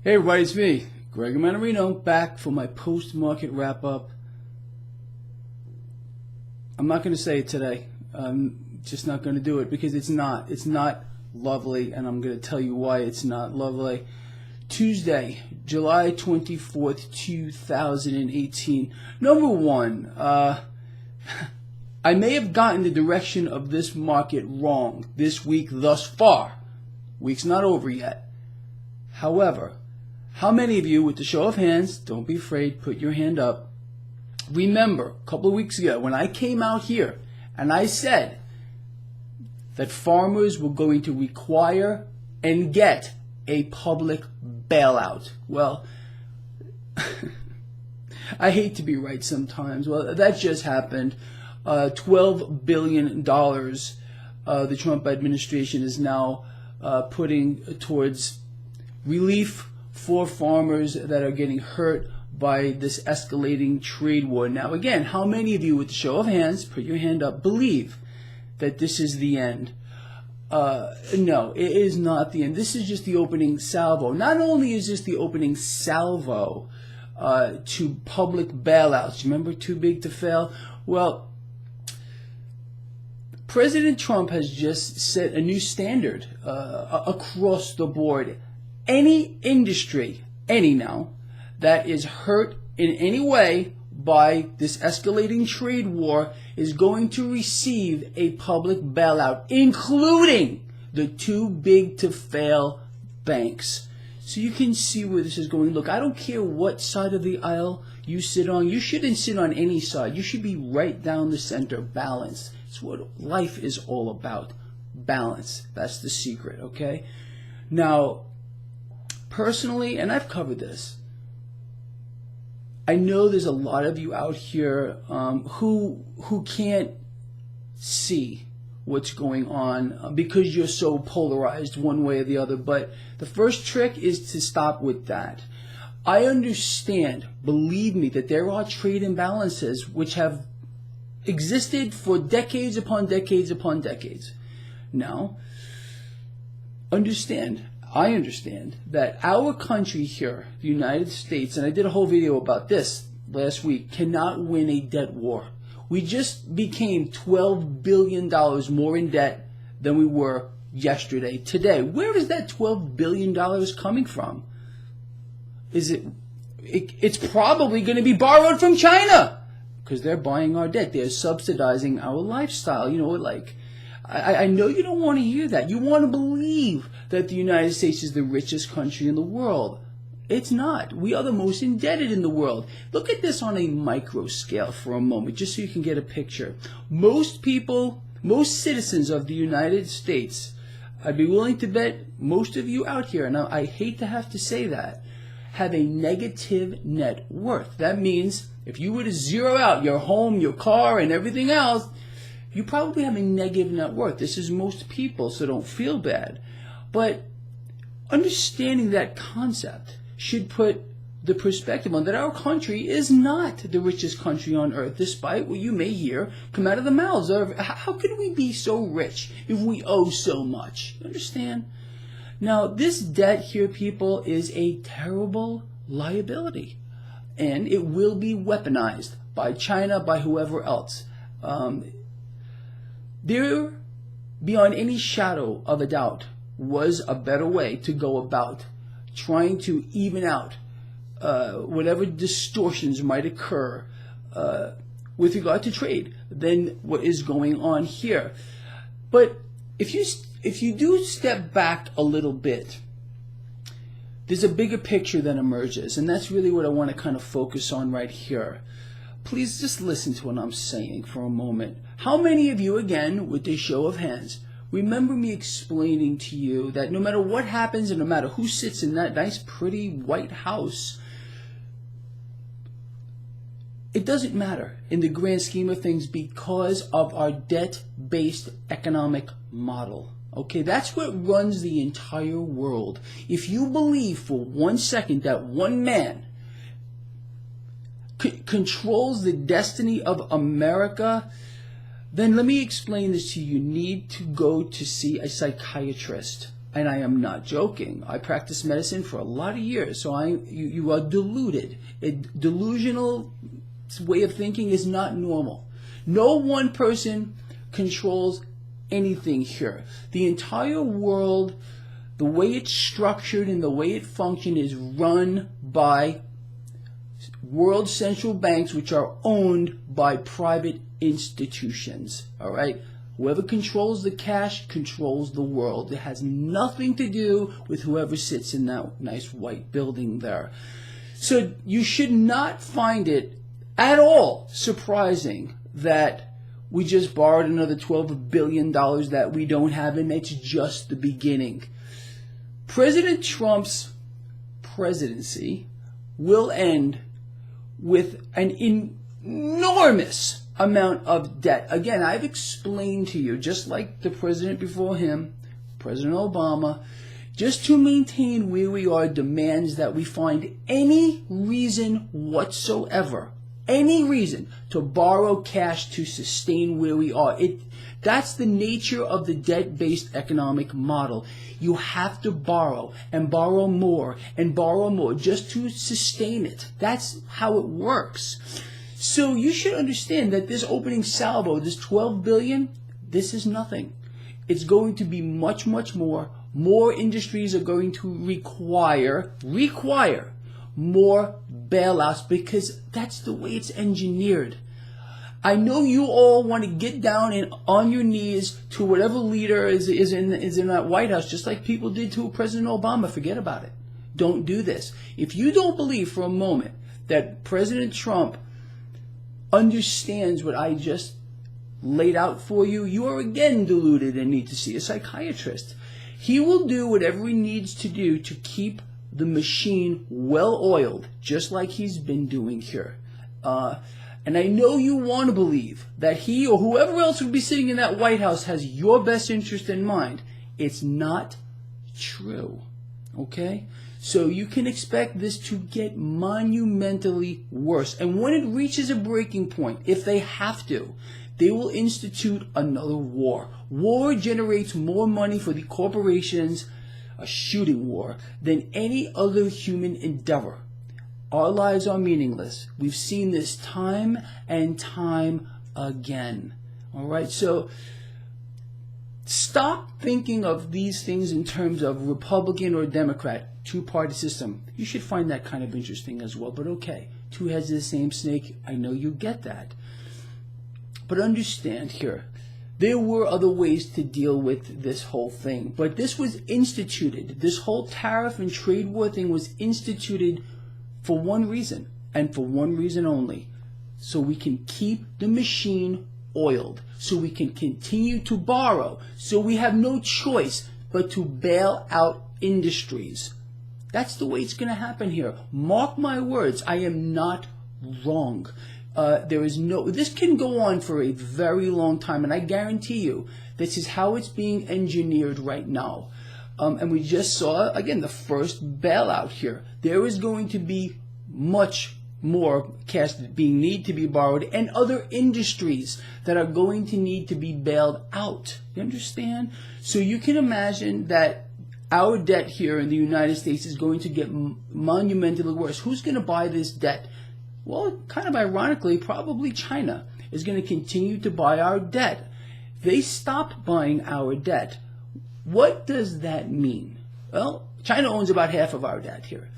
Hey everybody, it's me, Gregory Mannarino, back for my post-market wrap-up. I'm not going to say it today. I'm just not going to do it because it's not lovely, and I'm going to tell you why it's not lovely. Tuesday, July 24th, 2018. Number one, I may have gotten the direction of this market wrong this week thus far. Week's not over yet. However, how many of you, with the show of hands, don't be afraid, put your hand up, remember a couple of weeks ago when I came out here and I said that farmers were going to require and get a public bailout? Well, I hate to be right sometimes. Well, that just happened. $12 billion the Trump administration is now putting towards relief for farmers that are getting hurt by this escalating trade war. Now, again, how many of you, with the show of hands, put your hand up, believe that this is the end? No, it is not the end. This is just the opening salvo. Not only is this the opening salvo to public bailouts, remember too big to fail? Well, President Trump has just set a new standard across the board. Any industry, that is hurt in any way by this escalating trade war is going to receive a public bailout, including the too big to fail banks. So you can see where this is going. Look, I don't care what side of the aisle you sit on. You shouldn't sit on any side. You should be right down the center, balanced. It's what life is all about. Balance. That's the secret, okay? Now, personally, and I've covered this, I know there's a lot of you out here who can't see what's going on because you're so polarized one way or the other. But the first trick is to stop with that. I understand, believe me, that there are trade imbalances which have existed for decades upon decades upon decades. Now, I understand that our country here, the United States, and I did a whole video about this last week, cannot win a debt war. We just became $12 billion more in debt than we were yesterday. Today, where is that $12 billion coming from? It's probably going to be borrowed from China because they're buying our debt. They're subsidizing our lifestyle. You know, I know you don't want to hear that. You want to believe that the United States is the richest country in the world. It's not. We are the most indebted in the world. Look at this on a micro scale for a moment, just so you can get a picture. Most people, most citizens of the United States, I'd be willing to bet most of you out here, and I hate to have to say that, have a negative net worth. That means if you were to zero out your home, your car, and everything else, you probably have a negative net worth. This is most people, so don't feel bad. But understanding that concept should put the perspective on that our country is not the richest country on earth, despite what you may hear come out of the mouths of, how could we be so rich if we owe so much? You understand? Now, this debt here, people, is a terrible liability, and it will be weaponized by China, by whoever else. There, beyond any shadow of a doubt, was a better way to go about trying to even out whatever distortions might occur with regard to trade than what is going on here. But if you do step back a little bit, there's a bigger picture that emerges, and that's really what I want to kind of focus on right here. Please just listen to what I'm saying for a moment. How many of you, again, with this show of hands, remember me explaining to you that no matter what happens and no matter who sits in that nice, pretty White House, it doesn't matter in the grand scheme of things because of our debt-based economic model. Okay, that's what runs the entire world. If you believe for 1 second that one man controls the destiny of America, then let me explain this to you. You need to go to see a psychiatrist. and I am not joking. I practiced medicine for a lot of years, so you are deluded. A delusional way of thinking is not normal. No one person controls anything here. The entire world, the way it's structured and the way it functions, is run by world central banks, which are owned by private institutions. All right? Whoever controls the cash controls the world. It has nothing to do with whoever sits in that nice white building there. So you should not find it at all surprising that we just borrowed another $12 billion that we don't have, and it's just the beginning. President Trump's presidency will end with an enormous amount of debt. Again, I've explained to you, just like the president before him, President Obama, just to maintain where we are demands that we find any reason whatsoever, any reason to borrow cash to sustain where we are. That's the nature of the debt-based economic model. You have to borrow and borrow more and borrow more just to sustain it. That's how it works. So you should understand that this opening salvo, this $12 billion, this is nothing. It's going to be much, much more. More industries are going to require more bailouts because that's the way it's engineered. I know you all want to get down and on your knees to whatever leader is in that White House, just like people did to President Obama. Forget about it. Don't do this. If you don't believe for a moment that President Trump understands what I just laid out for you, you are again deluded and need to see a psychiatrist. He will do whatever he needs to do to keep the machine well oiled, just like he's been doing here. And I know you want to believe that he or whoever else would be sitting in that White House has your best interest in mind. It's not true. Okay? So you can expect this to get monumentally worse. And when it reaches a breaking point, if they have to, they will institute another war. War generates more money for the corporations, a shooting war, than any other human endeavor. Our lives are meaningless. We've seen this time and time again. All right? So stop thinking of these things in terms of Republican or Democrat, two-party system. You should find that kind of interesting as well. But okay, two heads of the same snake. I know you get that. But understand here, there were other ways to deal with this whole thing. But this was instituted. This whole tariff and trade war thing was instituted for one reason, and for one reason only. So we can keep the machine oiled. So we can continue to borrow. So we have no choice but to bail out industries. That's the way it's going to happen here. Mark my words, I am not wrong. This can go on for a very long time, and I guarantee you, this is how it's being engineered right now. And we just saw, again, the first bailout here. There is going to be much more cash being need to be borrowed, and other industries that are going to need to be bailed out. You understand? So you can imagine that our debt here in the United States is going to get monumentally worse. Who's going to buy this debt? Well, kind of ironically, probably China is going to continue to buy our debt. They stopped buying our debt. What does that mean? Well, China owns about half of our debt here.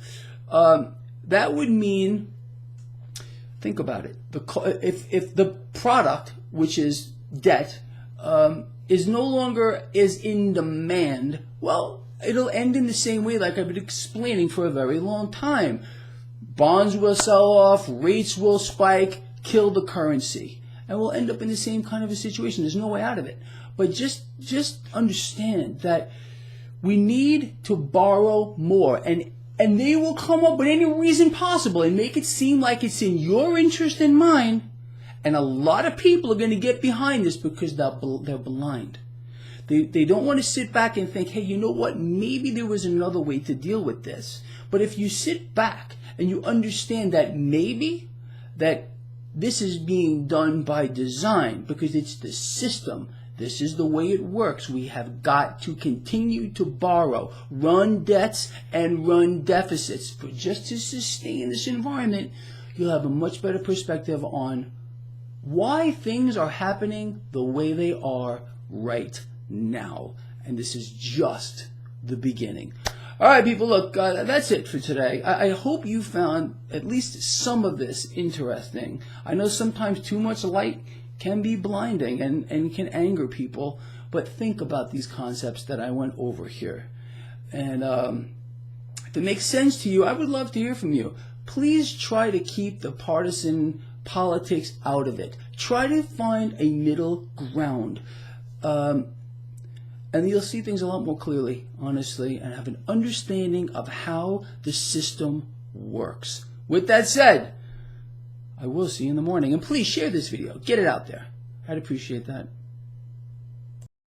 That would mean, think about it, if the product, which is debt, is no longer in demand, well, it'll end in the same way like I've been explaining for a very long time. Bonds will sell off, rates will spike, kill the currency. And we'll end up in the same kind of a situation. There's no way out of it. But just understand that we need to borrow more. And they will come up with any reason possible and make it seem like it's in your interest and mine. And a lot of people are going to get behind this because they're blind. They don't want to sit back and think, hey, you know what? Maybe there was another way to deal with this. But if you sit back and you understand that maybe that this is being done by design because it's the system This is the way it works. We have got to continue to borrow, run debts, and run deficits. But just to sustain this environment, you'll have a much better perspective on why things are happening the way they are right now. And this is just the beginning. All right, people, look, that's it for today. I hope you found at least some of this interesting. I know sometimes too much light can be blinding and can anger people, but think about these concepts that I went over here. And if it makes sense to you, I would love to hear from you. Please try to keep the partisan politics out of it. Try to find a middle ground. And you'll see things a lot more clearly, honestly, and have an understanding of how the system works. With that said, I will see you in the morning. And please share this video. Get it out there. I'd appreciate that.